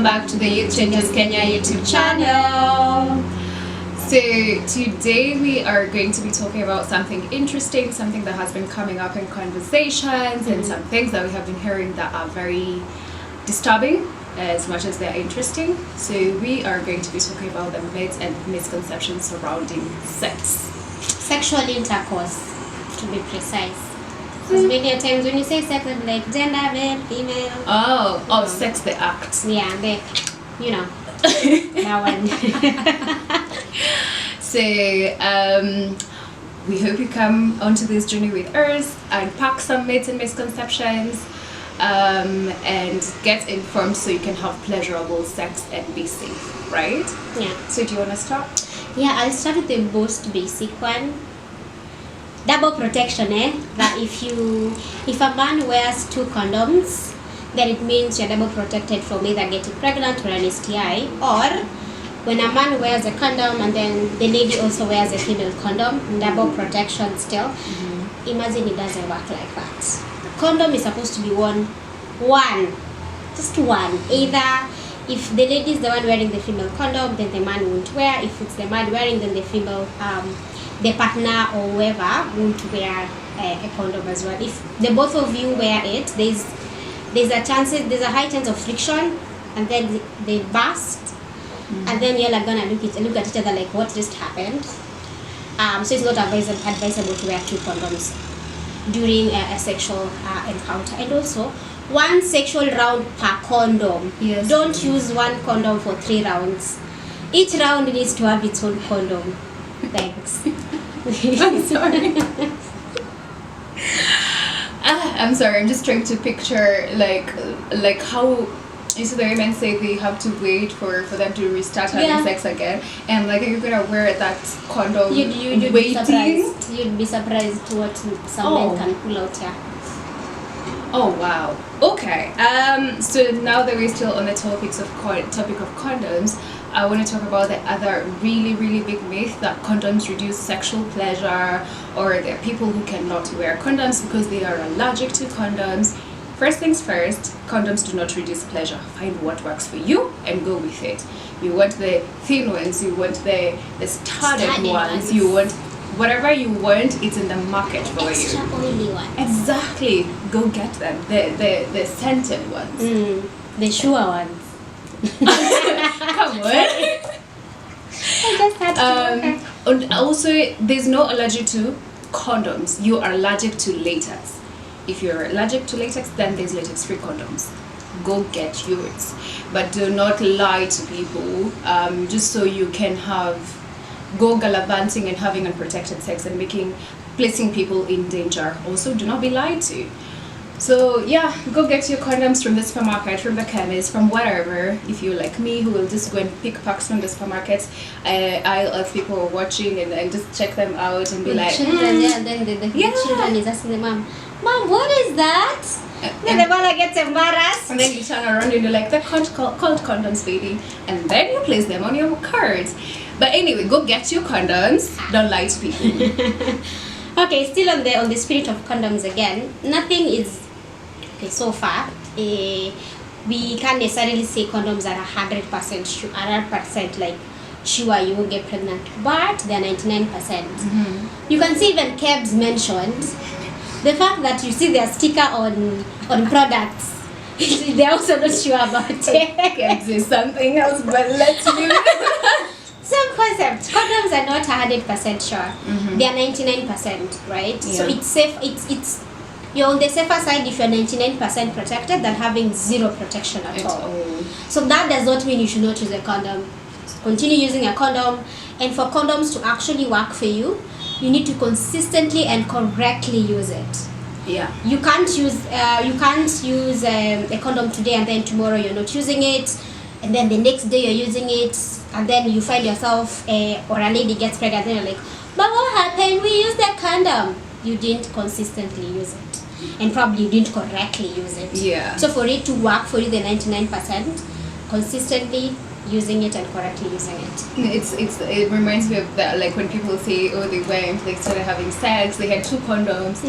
welcome back to the Youth Changes Kenya YouTube channel. So today we are going to be talking about something interesting, something that has been coming up in conversations and some things that we have been hearing that are very disturbing as much as they're interesting. So we are going to be talking about the myths and misconceptions surrounding sex. Sexual intercourse, to be precise. Because many times when you say sex, it's like gender, male, female. Oh, sex, the act. Yeah, that one. So we hope you come onto this journey with us, unpack some myths and misconceptions, and get informed so you can have pleasurable sex and be safe, right? Yeah. So do you want to start? Yeah, I'll start with the most basic one. Double protection, that if a man wears 2 condoms, then it means you're double protected from either getting pregnant or an STI, or when a man wears a condom and then the lady also wears a female condom, double protection still. Imagine it doesn't work like that. Condom is supposed to be worn just one. Either if the lady is the one wearing the female condom, then the man won't wear. If it's the man wearing, then the female, the partner or whoever won't wear a condom as well. If the both of you wear it, there's a high chance of friction, and then they burst, and then you're like gonna look at each other like, what just happened? So it's not advisable to wear 2 condoms during a sexual encounter. And also, 1 sexual round per condom. Yes. Don't use 1 condom for 3 rounds. Each round needs to have its own condom. Thanks. I'm sorry. I'm sorry. I'm just trying to picture like how you see the women say they have to wait for them to restart having sex again, and like you're gonna wear that condom. You'd waiting. You'd be surprised to what some men can pull out here. Oh wow. Okay. So now that we're still on the topic of condoms, I want to talk about the other really, really big myth that condoms reduce sexual pleasure, or there are people who cannot wear condoms because they are allergic to condoms. First things first, condoms do not reduce pleasure. Find what works for you and go with it. You want the thin ones, you want the studded ones, you want whatever you want, it's in the market for Extra you. oily ones. Exactly. Go get them. The scented ones. The sure ones. Come on. I just had to. And also, there's no allergy to condoms. You are allergic to latex. If you're allergic to latex, then there's latex-free condoms. Go get yours. But do not lie to people just so you can go gallivanting and having unprotected sex and placing people in danger. Also, do not be lied to. So yeah, go get your condoms from the supermarket, from the chemist, from wherever. If you're like me, who will just go and pick packs from the supermarket, if people are watching and just check them out and be like, children, and then the children is asking the mom, what is that? Then the mother gets embarrassed. And then you turn around and you're like, they're called condoms, baby. And then you place them on your cards. But anyway, go get your condoms. Don't lie to people. Okay, still on the spirit of condoms again. Nothing is okay so far. We can't necessarily say condoms are 100% sure, 100% like sure you won't get pregnant, but they're 99%. You can see even Kebs mentioned the fact that you see their sticker on products. They're also not sure about it. Kebs is something else, but let's leave it. Same concept. Condoms are not 100% sure. They are 99%, right? Yeah. So it's safe. It's you're on the safer side if you're 99% protected than having 0 protection at all. So that does not mean you should not use a condom. Continue using a condom, and for condoms to actually work for you, you need to consistently and correctly use it. Yeah. You can't use a condom today and then tomorrow you're not using it, and then the next day you're using it, and then you find yourself or a lady gets pregnant and you're like, but what happened? We used the condom. You didn't consistently use it, and probably you didn't correctly use it. Yeah. So for it to work for you, the 99%, consistently using it and correctly using it. It reminds me of that, like when people say, oh, they started having sex, they had 2 condoms,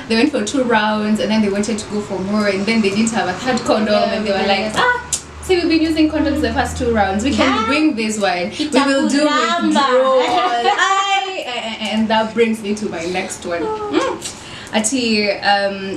they went for 2 rounds, and then they wanted to go for more, and then they didn't have a 3rd condom, and they were like, say we've been using condoms the first 2 rounds, we can wing this one. We will do withdrawal. And that brings me to my next one. Ati,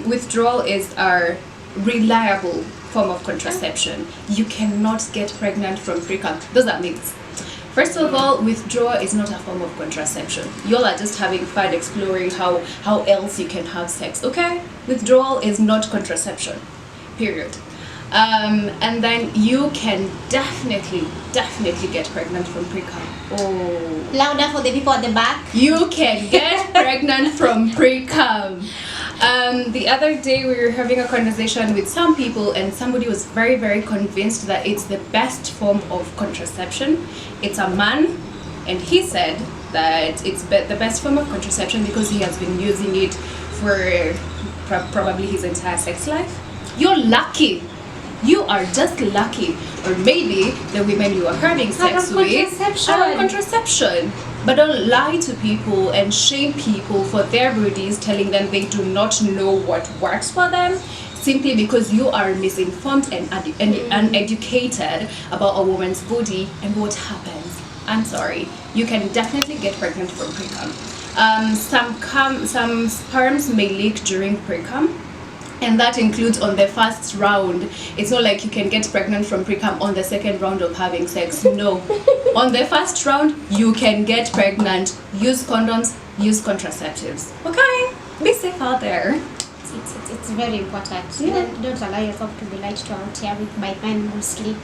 withdrawal is our reliable form of contraception. You cannot get pregnant from pre-cum. Those are myths. First of all, withdrawal is not a form of contraception. Y'all are just having fun exploring how else you can have sex, okay? Withdrawal is not contraception, period. And then you can definitely get pregnant from pre-cum. Oh. Louder for the people at the back. You can get pregnant from pre-cum. The other day we were having a conversation with some people and somebody was very, very convinced that it's the best form of contraception. It's a man, and he said that it's the best form of contraception because he has been using it for probably his entire sex life. You're lucky. You are just lucky. Or maybe the women you are having sex with are contraception. But don't lie to people and shame people for their bodies, telling them they do not know what works for them, simply because you are misinformed and uneducated about a woman's body and what happens. I'm sorry. You can definitely get pregnant from pre-cum. Some sperms may leak during pre-cum. And that includes on the first round. It's not like you can get pregnant from pre-cum on the second round of having sex. No. On the first round, you can get pregnant. Use condoms, use contraceptives. Okay? Be safe out there. It's very important. Yeah. Don't allow yourself to be lied to out here by men mostly.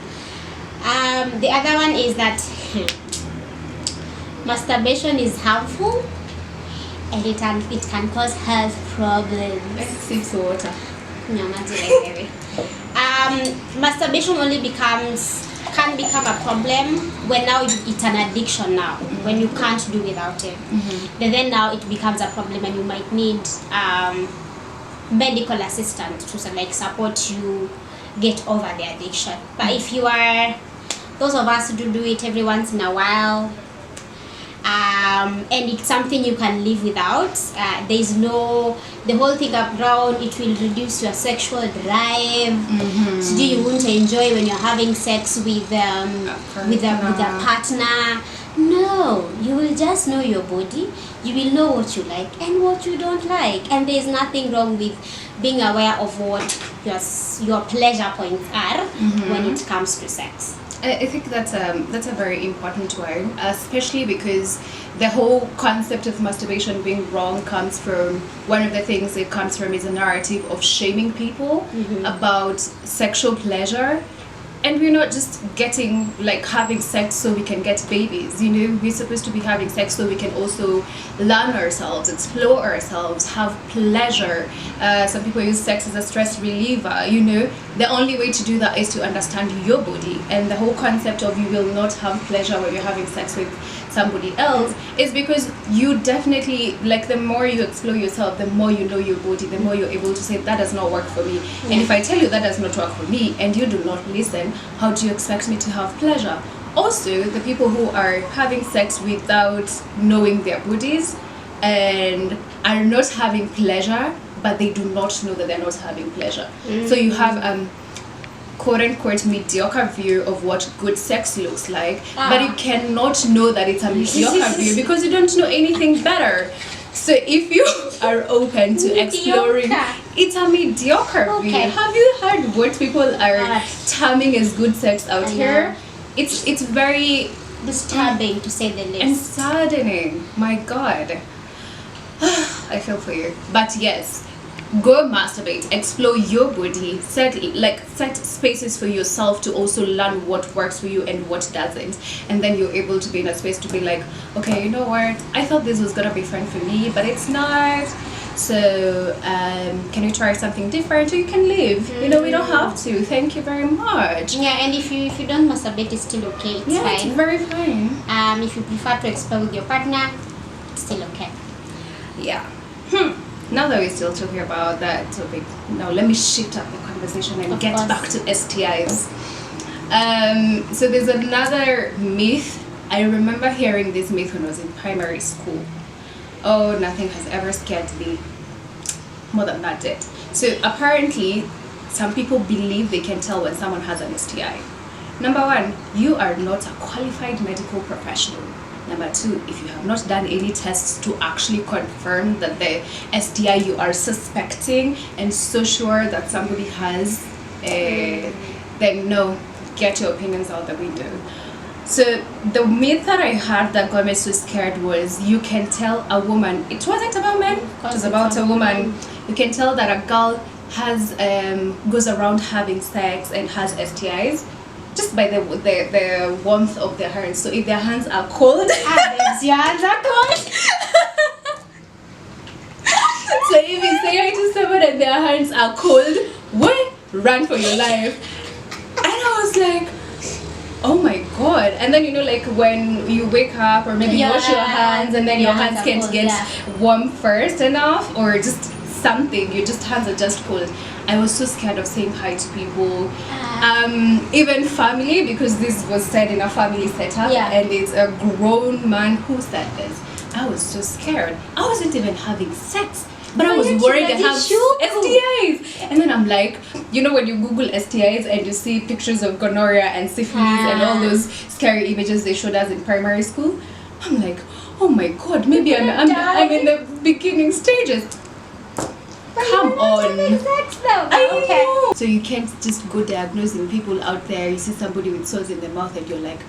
The other one is that masturbation is harmful. And it can cause health problems. Sip water. No, not really. Masturbation only can become a problem when now it's an addiction now. When you can't do without it. Then now it becomes a problem and you might need medical assistance to like support you get over the addiction. But if you are those of us who do it every once in a while, and it's something you can live without, there's no, the whole thing around it will reduce your sexual drive. So you won't enjoy when you're having sex with a partner. No, you will just know your body. You will know what you like and what you don't like, and there's nothing wrong with being aware of what your pleasure points are when it comes to sex. I think that's a very important one, especially because the whole concept of masturbation being wrong comes from, one of the things it comes from is a narrative of shaming people about sexual pleasure. And we're not just having sex so we can get babies, we're supposed to be having sex so we can also learn ourselves, explore ourselves, have pleasure. Some people use sex as a stress reliever, The only way to do that is to understand your body. And the whole concept of you will not have pleasure when you're having sex with somebody else is because you definitely, the more you explore yourself, the more you know your body, the more you're able to say, that does not work for me. And if I tell you that does not work for me and you do not listen, how do you expect me to have pleasure? Also, the people who are having sex without knowing their bodies and are not having pleasure, but they do not know that they're not having pleasure. So you have quote-unquote mediocre view of what good sex looks like, but you cannot know that it's a mediocre view because you don't know anything better. So if you are open to exploring, it's a mediocre view. Have you heard what people are terming as good sex out here? It's very disturbing to say the least. And saddening. My God. I feel for you. But yes, go masturbate, explore your body, set spaces for yourself to also learn what works for you and what doesn't, and then you're able to be in a space to be like, okay, you know what, I thought this was gonna be fun for me, but it's not, so can you try something different, or you can leave, we don't have to, thank you very much. And if you don't masturbate, it's still okay, it's fine. It's very fine. If you prefer to explore with your partner, it's still okay. Now that we're still talking about that topic, now let me shift up the conversation and get back to STIs. So there's another myth. I remember hearing this myth when I was in primary school. Oh, nothing has ever scared me more than that did. So apparently, some people believe they can tell when someone has an STI. Number one, you are not a qualified medical professional. Number two, if you have not done any tests to actually confirm that the STI you are suspecting and so sure that somebody has, then no, get your opinions out the window. So the myth that I had that got me so scared was you can tell a woman, it wasn't about men, it was about a woman. You can tell that a girl has goes around having sex and has STIs just by the warmth of their hands. So if their hands are cold, Your hands are cold. so if you say hi to someone and their hands are cold, what? Run for your life. And I was like, oh my god. And then like when you wake up or maybe you wash your hands and then your hands can't cold, get warm first enough or just something, your just hands are just cold. I was so scared of saying hi to people, even family, because this was said in a family setup and it's a grown man who said this. I was so scared. I wasn't even having sex, but I was worried I have STIs. And then I'm like, when you Google STIs and you see pictures of gonorrhea and syphilis and all those scary images they showed us in primary school, I'm like, oh my god, maybe I'm in the beginning stages. Come on. Sex though. Okay. So you can't just go diagnosing people out there. You see somebody with sores in the mouth and you're like,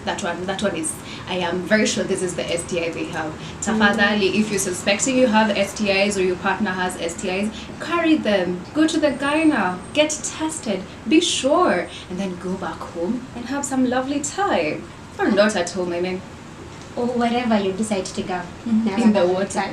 that one is, I am very sure this is the STI they have. Tafadhali, if you're suspecting you have STIs or your partner has STIs, carry them. Go to the gyna, get tested, be sure, and then go back home and have some lovely time. Or not at home, I mean. Or wherever you decide to go. In the water.